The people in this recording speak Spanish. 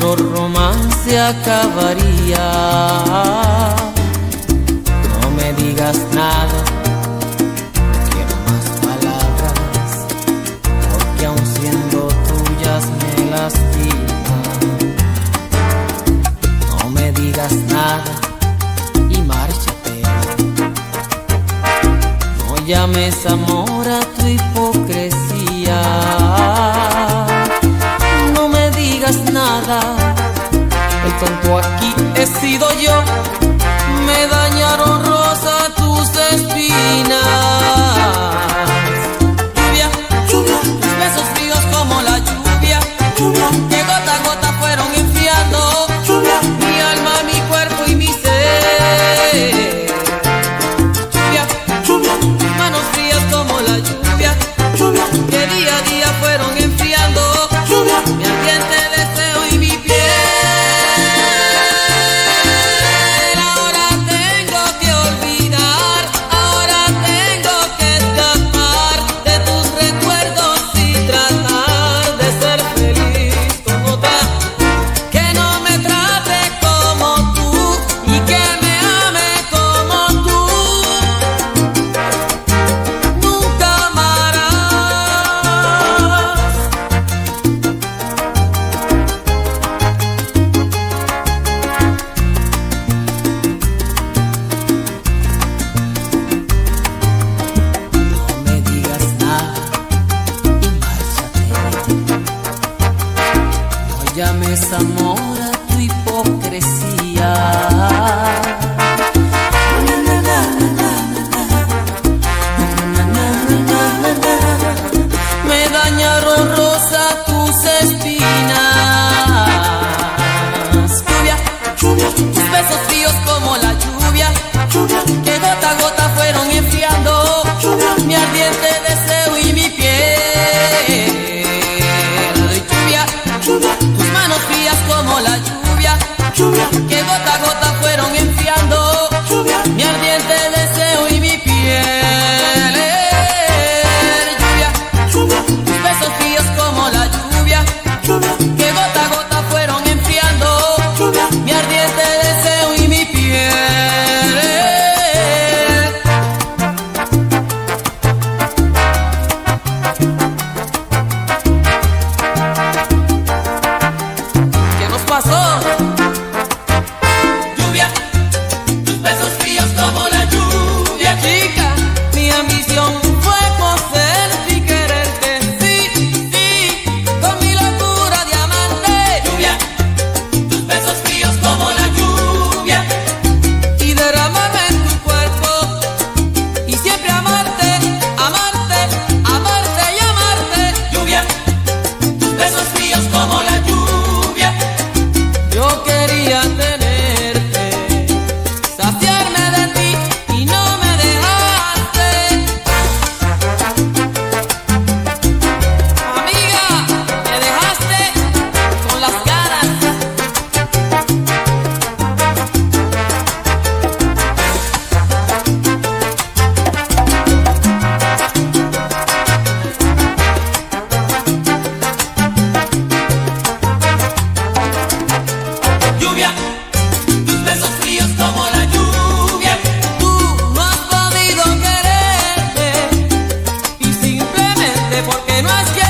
nuestro romance acabaría. No me digas nada, no quiero más palabras, porque aun siendo tuyas me lastiman. No me digas nada y márchate. No llames amor a tu hipocresía. No me digas nada, el tonto aquí he sido yo. Me dañaron rosa tus espinas. Lluvia, lluvia, tus besos fríos como la lluvia, lluvia, que gota a gota fueron enfriando, lluvia, mi alma, mi cuerpo y mi ser. Lluvia, lluvia, tus manos frías como la lluvia, lluvia, que día a día fueron enfriando, lluvia, mi ardiente deseo y mi piel. Llames amor a tu hipocresía. Me dañaron rosa tus espinas. Lluvia, lluvia, tus besos fríos como la lluvia, lluvia, que gota a gota fueron enfriando, lluvia, mi ardiente deseo y mi piel. Lluvia, lluvia, tus manos frías como la lluvia, lluvia, que gota a gota fueron enfriando, lluvia, mi ardiente deseo y mi piel. Lluvia, lluvia, tus besos fríos como la lluvia, lluvia, que gota a gota fueron enfriando, lluvia, mi ardiente deseo y mi piel. ¿Qué nos pasó? Lluvia, tus besos fríos como la lluvia. Chica, mi ambición fue poseerte y quererte, sí, sí, con mi locura de amante. Lluvia, tus besos fríos como la lluvia, y derramarme en tu cuerpo, y siempre amarte, amarte, amarte y amarte. Lluvia, tus besos fríos como la lluvia. Yo quería tenerte, saciarme de ti y no me dejaste. Amiga, me dejaste con las ganas. Lluvia, tus besos fríos como la lluvia. Tú no has podido quererme, y simplemente porque no has querido